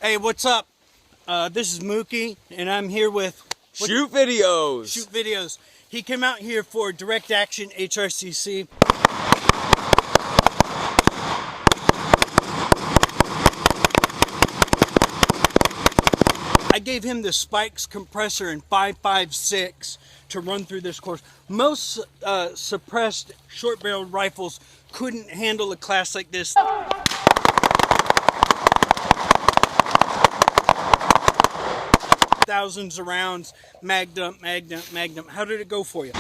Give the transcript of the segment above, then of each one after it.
Hey, what's up? This is Mookie, and I'm here with Shoot Videos. Shoot Videos. He came out here for Direct Action HRCC. I gave him the Spikes compressor in 5.56 to run through this course. Most suppressed short-barreled rifles couldn't handle a class like this. Thousands of rounds, mag dump. How did it go for you?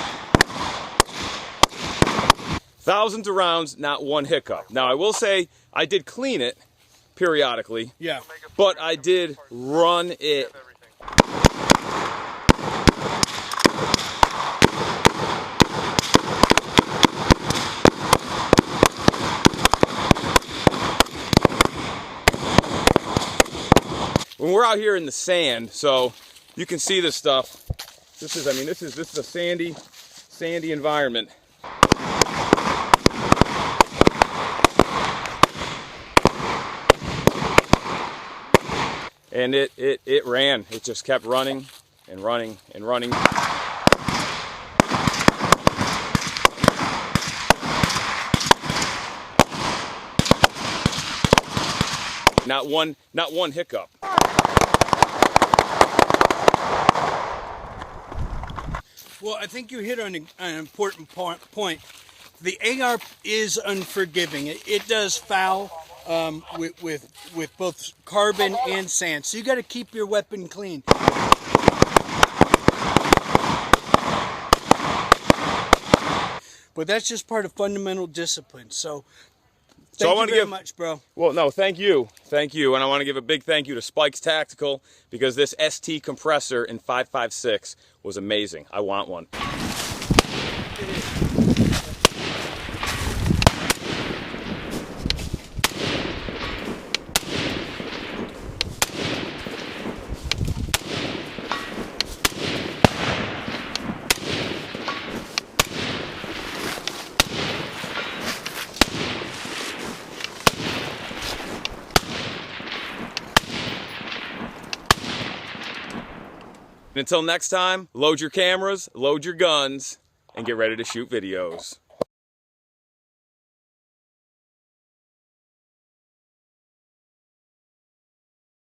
Thousands of rounds, not one hiccup. Now, I will say I did clean it periodically. Yeah. But I did run it. When we're out here in the sand, so you can see this stuff. This is a sandy environment. And it ran. It just kept running and running and running. Not one hiccup. Well, I think you hit on an important point. The AR is unforgiving. It does foul with both carbon and sand, so you got to keep your weapon clean. But that's just part of fundamental discipline. So thank you very much, bro. Well, no, thank you, and I want to give a big thank you to Spikes Tactical, because this ST Compressor in 5.56 was amazing. I want one. Until next time, load your cameras, load your guns, and get ready to shoot videos.